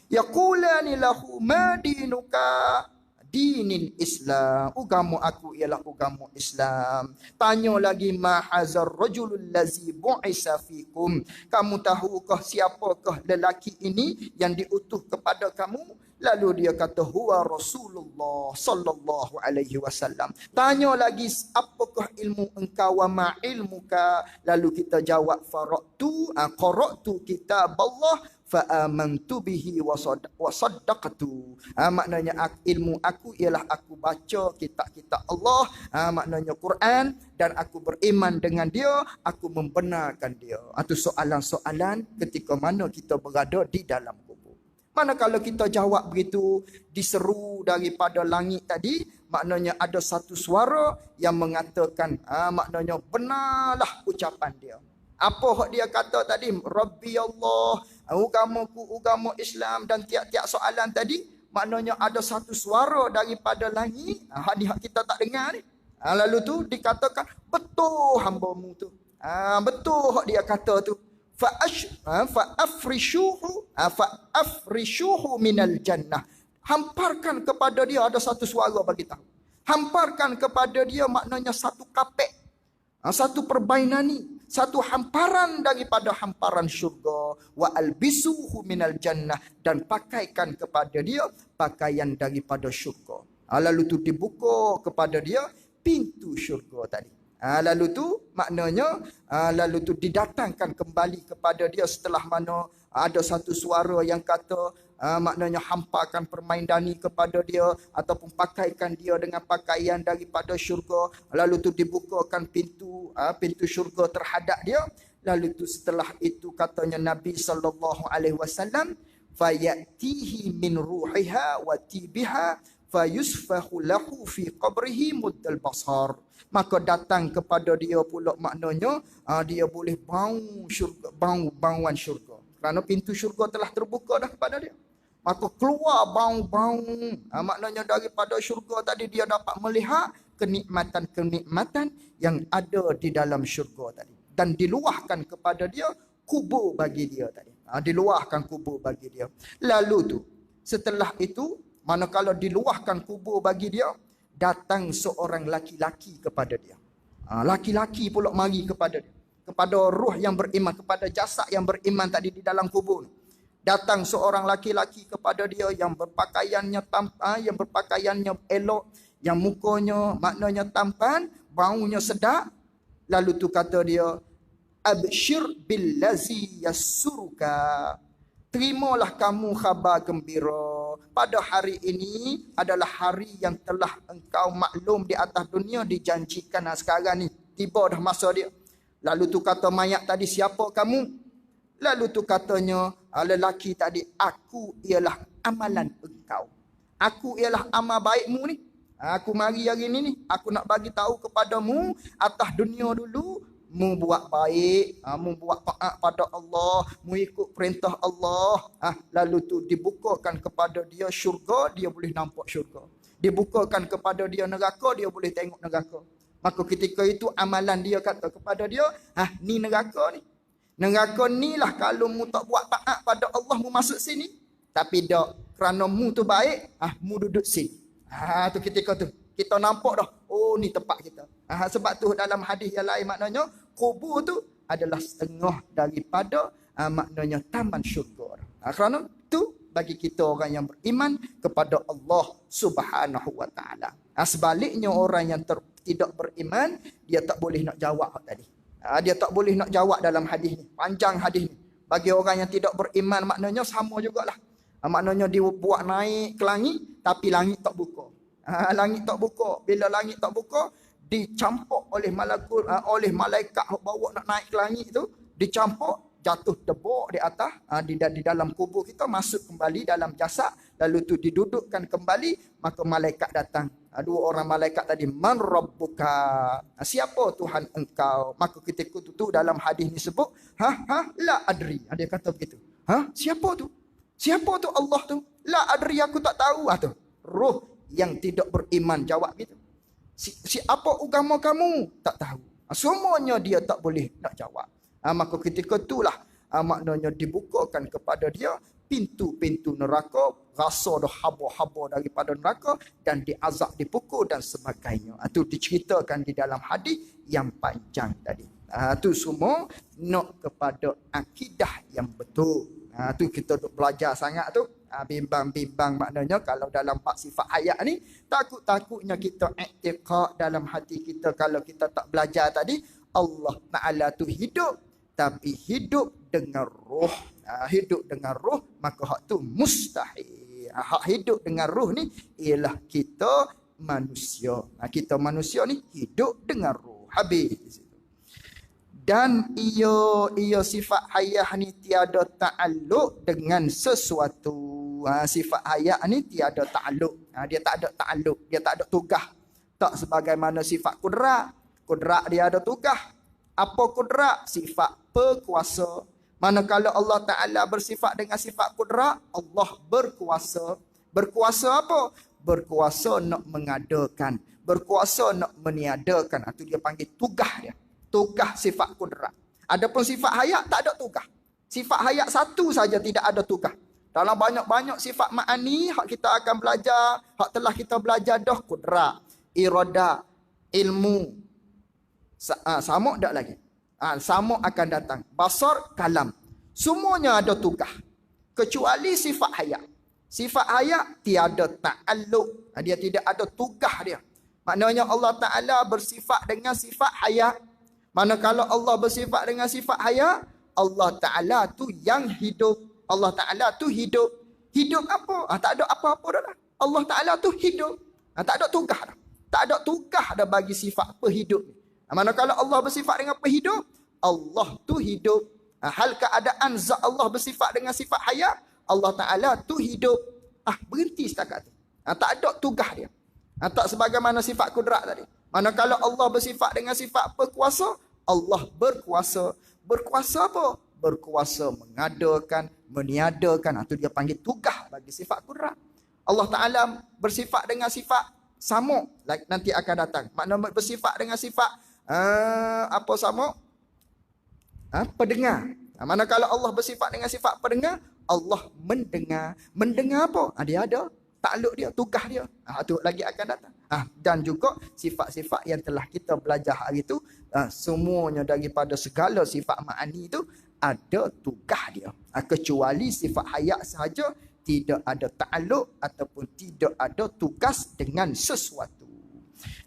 Yaqulani lahu ma dinuka, dinil Islam. Agama aku ialah agama Islam. Tanya lagi, ma hazar rajulul lazi bu'isa fikum. Kamu tahukah siapakah lelaki ini yang diutus kepada kamu? Lalu dia kata, huwa Rasulullah sallallahu alaihi wasallam. Tanya lagi, apakah ilmu engkau? Wa ma ilmuka? Lalu kita jawab, qara'tu kitab Allah fa amantu bihi wa saddaqtu. Maknanya ilmu aku ialah aku baca kitab-kitab Allah, maknanya Quran, dan aku beriman dengan dia, aku membenarkan dia. Itu soalan-soalan ketika mana kita berada di dalam kubur. Manakala kita jawab begitu, diseru daripada langit tadi, maknanya ada satu suara yang mengatakan, maknanya benarlah ucapan dia. Apa hak dia kata tadi? Rabbi Allah, agamaku agama Islam, dan tiap-tiap soalan tadi, maknanya ada satu suara daripada langit. Hak kita tak dengar ni. Lalu tu dikatakan, betul hamba-Mu tu. Betul hak dia kata tu. fa'afrishuhu minal jannah. Hamparkan kepada dia, ada satu suara bagi tahu. Hamparkan kepada dia maknanya satu kapek, satu perbainani, satu hamparan daripada hamparan syurga. Wa albisuhu minal jannah, dan pakaikan kepada dia pakaian daripada syurga. Lalu tu dibuka kepada dia pintu syurga tadi. Lalu tu maknanya lalu tu didatangkan kembali kepada dia setelah mana ada satu suara yang kata maknanya hampakan permaindani kepada dia ataupun pakaikan dia dengan pakaian daripada syurga. Lalu tu dibukakan pintu syurga terhadap dia. Lalu tu setelah itu katanya Nabi SAW, fayatihi min ruhiha wa tibiha fayusfahu lahu fi qabrihi muddal basar. Maka datang kepada dia pula maknanya dia boleh bau syurga, bauan syurga. Kerana pintu syurga telah terbuka dah kepada dia. Maka keluar bau-bau maknanya daripada syurga tadi, dia dapat melihat kenikmatan-kenikmatan yang ada di dalam syurga tadi. Dan diluahkan kepada dia kubur bagi dia tadi. Diluahkan kubur bagi dia. Lalu tu setelah itu, manakala diluahkan kubur bagi dia, datang seorang laki-laki kepada dia. Laki-laki pula mari kepada dia. Kepada ruh yang beriman, kepada jasad yang beriman tadi di dalam kubur. Datang seorang laki-laki kepada dia yang berpakaiannya yang berpakaiannya elok, yang mukanya maknanya tampan, baunya sedap. Lalu tu kata dia, abshir billazi yassuruka. Terimalah kamu khabar gembira. Pada hari ini adalah hari yang telah engkau maklum di atas dunia, dijanjikan sekarang ni. Tiba dah masa dia. Lalu tu kata mayat tadi, siapa kamu? Lalu tu katanya lelaki tadi, aku ialah amalan engkau. Aku ialah amal baikmu ni. Aku mari hari ni aku nak bagi tahu kepadamu atas dunia dulu, mu buat baik, mu buat taat pada Allah, mu ikut perintah Allah. Lalu tu dibukakan kepada dia syurga, dia boleh nampak syurga. Dibukakan kepada dia neraka, dia boleh tengok neraka. Maka ketika itu amalan dia kata kepada dia, ni neraka ni. Neraka ni lah kalau mu tak buat taat pada Allah, mu masuk sini. Tapi dak, kerana mu tu baik, mu duduk sini. Tu ketika tu kita nampak dah, oh ni tempat kita. Sebab tu dalam hadis yang lain maknanya kubur tu adalah setengah daripada maknanya taman syurga. Kerana tu bagi kita orang yang beriman kepada Allah Subhanahu wa taala. Sebaliknya orang yang tidak beriman, dia tak boleh nak jawab tadi. Dia tak boleh nak jawab dalam hadis ni. Panjang hadis ni. Bagi orang yang tidak beriman maknanya sama jugalah. Maknanya dia buat naik ke langit tapi langit tak buka. Langit tak buka. Bila langit tak buka, dicampur oleh malaikat bawa nak naik ke langit tu, dicampur, jatuh debok di atas di dalam kubur kita, masuk kembali dalam jasad, lalu tu didudukkan kembali, maka malaikat datang. Dua orang malaikat tadi, man rabbuka, siapa Tuhan engkau? Maka ketika itu dalam hadis ni sebut, la adri. Dia kata begitu. Siapa tu? Siapa tu Allah tu? La adri, aku tak tahu. Tu roh yang tidak beriman jawab gitu. Apa agama kamu? Tak tahu. Semuanya dia tak boleh nak jawab. Maka ketika itulah maknanya dibukakan kepada dia pintu-pintu neraka, rasa dah haba-haba daripada neraka, dan diazab, dipukul dan sebagainya. Itu diceritakan di dalam hadis yang panjang tadi. Itu semua nak kepada akidah yang betul. Tu kita duk belajar sangat tu. Bimbang-bimbang maknanya kalau dalam bab sifat hayat ni, takut-takutnya kita i'tiqad dalam hati kita kalau kita tak belajar tadi, Allah Ta'ala tu hidup, tapi hidup dengan roh. Hidup dengan roh, maka hak tu mustahil. Hak hidup dengan roh ni ialah kita manusia. Kita manusia ni hidup dengan roh. Habis. Dan ia sifat hayat ni tiada ta'alluq dengan sesuatu. Sifat hayat ni tiada ta'alluq. Dia tak ada ta'alluq, dia tak ada tugas. Tak sebagaimana sifat kudrat. Kudrat dia ada tugas. Apa kudrat? Sifat berkuasa. Manakala Allah Ta'ala bersifat dengan sifat kudrat, Allah berkuasa. Berkuasa apa? Berkuasa nak mengadakan, berkuasa nak meniadakan. Itu dia panggil tugas dia. Tugas sifat kudrat. Adapun sifat hayat tak ada tugas. Sifat hayat satu saja tidak ada tugas. Dalam banyak-banyak sifat ma'ani hak kita akan belajar, hak telah kita belajar dah, kudrat, irada, ilmu. Samuk tak lagi. Samuk akan datang. Basar, kalam. Semuanya ada tugas. Kecuali sifat hayat. Sifat hayat tiada ta'alluq. Dia tidak ada tugas dia. Maknanya Allah Ta'ala bersifat dengan sifat hayat. Manakala Allah bersifat dengan sifat hayat, Allah Ta'ala tu yang hidup. Allah Ta'ala tu hidup. Hidup apa? Tak ada apa-apa dah. Allah Ta'ala tu hidup. Tak ada tugas dah. Tak ada tugas dah bagi sifat pehidup. Manakala Allah bersifat dengan pehidup, Allah tu hidup. Hal keadaan zat Allah bersifat dengan sifat hayat, Allah Ta'ala tu hidup. Berhenti setakat tu. Tak ada tugas dia. Tak sebagaimana sifat kudrat tadi. Manakala Allah bersifat dengan sifat berkuasa, Allah berkuasa. Berkuasa apa? Berkuasa mengadakan, meniadakan. Itu dia panggil tugas bagi sifat kudrat. Allah Ta'ala bersifat dengan sifat samuk. Nanti akan datang. Maknanya bersifat dengan sifat apa samuk? Pendengar. Manakala Allah bersifat dengan sifat pendengar, Allah mendengar. Mendengar apa? Dia ada takluk dia, tugas dia. Itu lagi akan datang. Dan juga sifat-sifat yang telah kita belajar hari itu, semuanya daripada segala sifat ma'ani itu ada tugas dia. Kecuali sifat hayat sahaja tidak ada takluk ataupun tidak ada tugas dengan sesuatu.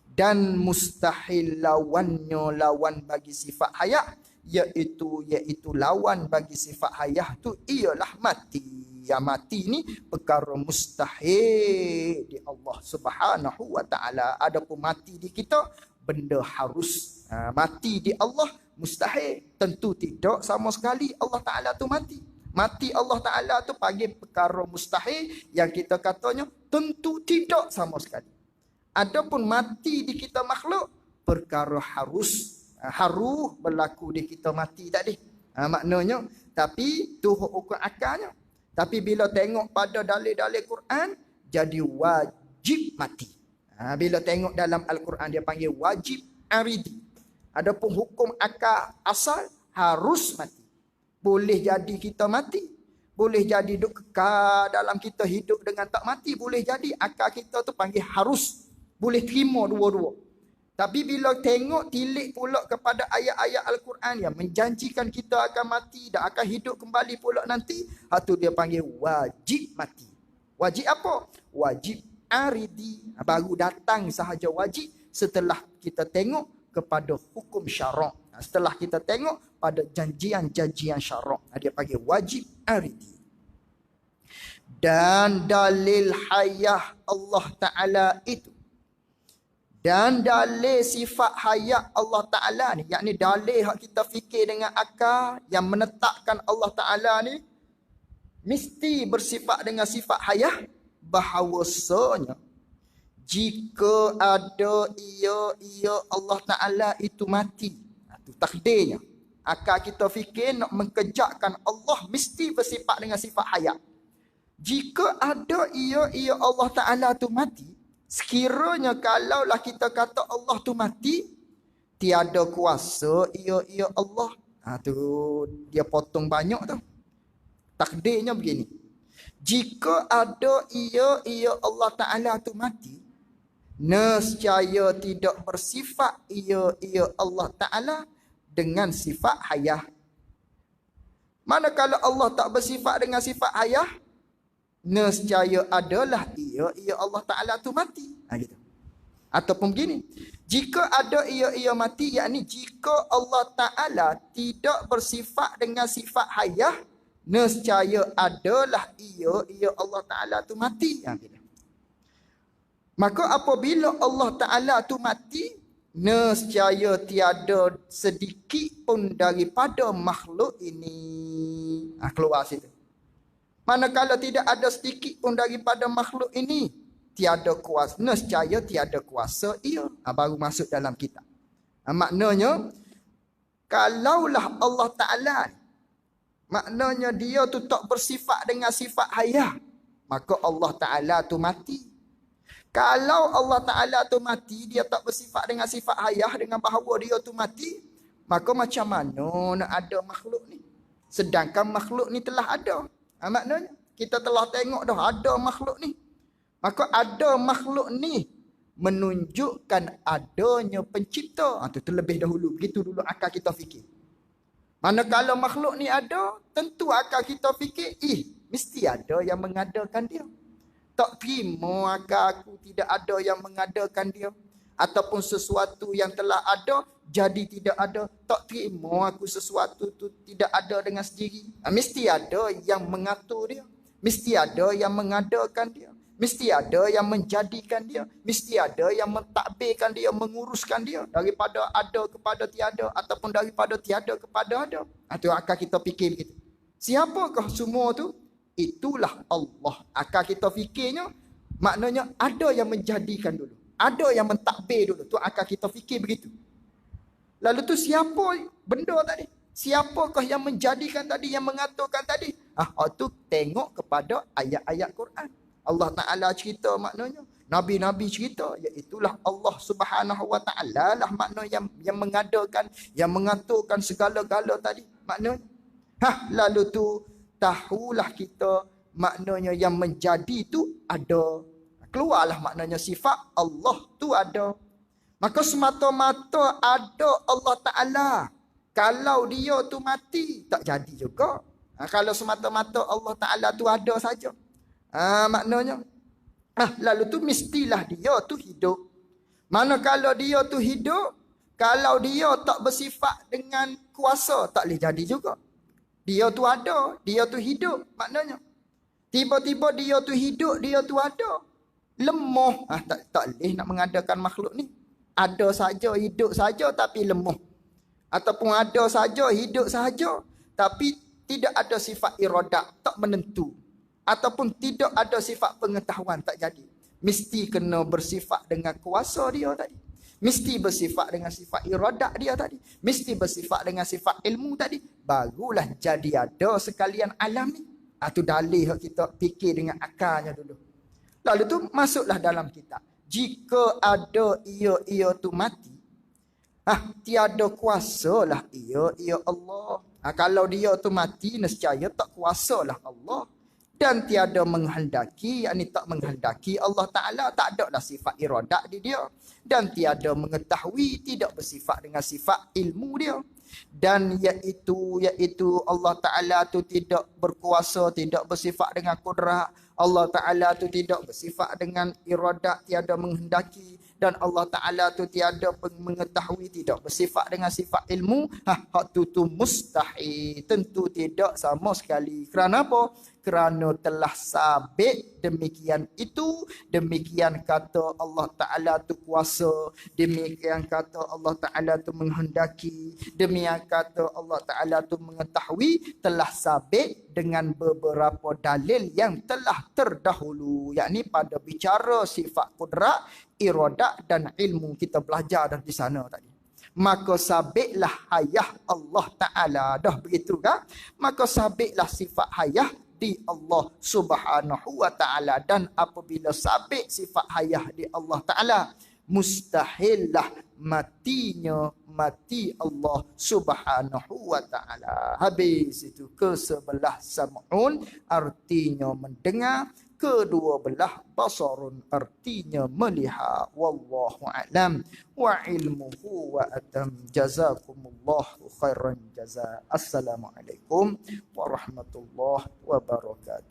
Dan mustahil lawan bagi sifat hayat, iaitu lawan bagi sifat hayat tu ialah mati. Yang mati ni perkara mustahil di Allah Subhanahu wa taala. Adapun mati di kita benda harus. Mati di Allah mustahil. Tentu tidak sama sekali Allah Taala tu mati. Mati Allah Taala tu panggil perkara mustahil, yang kita katanya tentu tidak sama sekali. Adapun mati di kita makhluk perkara harus. Harus berlaku di kita mati tadi. Maknanya, tapi tu hukum akalnya. Tapi bila tengok pada dalil-dalil Quran, jadi wajib mati. Bila tengok dalam Al-Quran, dia panggil wajib aridi. Adapun hukum akal asal, harus mati. Boleh jadi kita mati. Boleh jadi duk kekal dalam kita hidup dengan tak mati. Boleh jadi akal kita tu panggil harus. Boleh terima dua-dua. Tapi bila tengok tilik pula kepada ayat-ayat Al-Quran yang menjanjikan kita akan mati dan akan hidup kembali pula nanti, itu dia panggil wajib mati. Wajib apa? Wajib aridi. Baru datang sahaja wajib setelah kita tengok kepada hukum syarak. Setelah kita tengok pada janjian-janjian syarak. Dia panggil wajib aridi. Dan dalil hayah Allah Ta'ala itu, dan dalil sifat hayat Allah Ta'ala ni, yakni dalil yang kita fikir dengan akal yang menetapkan Allah Ta'ala ni mesti bersifat dengan sifat hayat, bahawasanya jika ada ia Allah Ta'ala itu mati. Itu takdirnya. Akal kita fikir nak mengejakkan Allah mesti bersifat dengan sifat hayat. Jika ada ia Allah Ta'ala itu mati, sekiranya kalaulah kita kata Allah tu mati, tiada kuasa ia Allah. Tu dia potong banyak tu. Takdirnya begini. Jika ada ia Allah Ta'ala tu mati, nescaya tidak bersifat ia Allah Ta'ala dengan sifat hayah. Manakala Allah tak bersifat dengan sifat hayah, nescaya adalah ia Allah Ta'ala tu mati. Gitu. Ataupun begini, jika ada ia mati, yakni jika Allah Ta'ala tidak bersifat dengan sifat hayah, nescaya adalah ia Allah Ta'ala tu mati. Gitu. Maka apabila Allah Ta'ala tu mati, nescaya tiada sedikit pun daripada makhluk ini. Keluar situ. Manakala tidak ada sedikit pun daripada makhluk ini, tiada kuasa, nescaya tiada kuasa ia. Baru masuk dalam kitab. Maknanya, kalaulah Allah Ta'ala, maknanya dia tu tak bersifat dengan sifat hayah, maka Allah Ta'ala tu mati. Kalau Allah Ta'ala tu mati, dia tak bersifat dengan sifat hayah, dengan bahawa dia tu mati, Maka macam mana nak ada makhluk ni? Sedangkan makhluk ni telah ada. Maknanya kita telah tengok dah ada makhluk ni. Maka ada makhluk ni menunjukkan adanya pencipta. Itu terlebih dahulu. Begitu dulu akal kita fikir. Manakala makhluk ni ada, tentu akal kita fikir, mesti ada yang mengadakan dia. Tak terima akal aku tidak ada yang mengadakan dia. Ataupun sesuatu yang telah ada, jadi tidak ada. Tak terima aku sesuatu tu tidak ada dengan sendiri. Mesti ada yang mengatur dia. Mesti ada yang mengadakan dia. Mesti ada yang menjadikan dia. Mesti ada yang mentadbirkan dia, menguruskan dia. Daripada ada kepada tiada. Ataupun daripada tiada kepada ada. Itu akal kita fikir begitu. Siapakah semua tu? Itulah Allah. Akal kita fikirnya, maknanya ada yang menjadikan dulu. Ada yang mentadbir dulu. Tu akal kita fikir begitu. Lalu tu siapa benda tadi? Siapakah yang menjadikan tadi, yang mengaturkan tadi? Tu tengok kepada ayat-ayat Quran. Allah Ta'ala cerita maknanya. Nabi-nabi cerita. Iaitulah Allah Subhanahu Wa Ta'ala lah makna yang mengadakan, yang mengaturkan segala-gala tadi. Maknanya. Lalu tu tahulah kita maknanya yang menjadi tu ada. Keluarlah maknanya sifat Allah tu ada. Maka semata-mata ada Allah Ta'ala. Kalau dia tu mati, tak jadi juga. Kalau semata-mata Allah Ta'ala tu ada saja. Maknanya. Lalu tu mestilah dia tu hidup. Mana kalau dia tu hidup, kalau dia tak bersifat dengan kuasa, tak boleh jadi juga. Dia tu ada, dia tu hidup. Maknanya. Tiba-tiba dia tu hidup, dia tu ada. Lemah. Tak boleh nak mengadakan makhluk ni. Ada saja, hidup saja tapi lemah. Ataupun ada saja, hidup saja tapi tidak ada sifat iradat, tak menentu. Ataupun tidak ada sifat pengetahuan, tak jadi. Mesti kena bersifat dengan kuasa dia tadi. Mesti bersifat dengan sifat iradat dia tadi. Mesti bersifat dengan sifat ilmu tadi. Barulah jadi ada sekalian alam ni. Itu dalih kita fikir dengan akalnya dulu. Lalu tu masuklah dalam kitab. Jika ada ia tu mati, tiada kuasalah ia Allah. Kalau dia tu mati, nescaya tak kuasalah Allah. Dan tiada menghendaki, yakni tak menghendaki Allah Ta'ala, tak ada lah sifat iradat di dia. Dan tiada mengetahui, tidak bersifat dengan sifat ilmu dia. Dan iaitu Allah Ta'ala tu tidak berkuasa, tidak bersifat dengan kudrat. Allah Ta'ala tu tidak bersifat dengan iradat, tiada menghendaki. Dan Allah Ta'ala tu tiada mengetahui, tidak bersifat dengan sifat ilmu. Hak tu mustahil. Tentu tidak sama sekali. Kerana apa? Kerana telah sabit demikian itu. Demikian kata Allah Ta'ala tu kuasa. Demikian kata Allah Ta'ala tu menghendaki. Demikian kata Allah Ta'ala tu mengetahui. Telah sabit dengan beberapa dalil yang telah terdahulu. Yakni pada bicara sifat kudrat, iradat dan ilmu kita belajar dah di sana tadi. Maka sabitlah hayah Allah Ta'ala. Dah begitu kan? Maka sabitlah sifat hayah di Allah Subhanahu Wa Ta'ala. Dan apabila sabit sifat hayah di Allah Ta'ala, mustahillah mati Allah Subhanahu Wa Ta'ala. Habis itu ke-11 sam'un, artinya mendengar. Kedua belah basarun, artinya melihat. Wallahu a'lam wa ilmuhu wa atam. Jazakumullahu khairan jazaa. Assalamualaikum warahmatullahi wabarakatuh.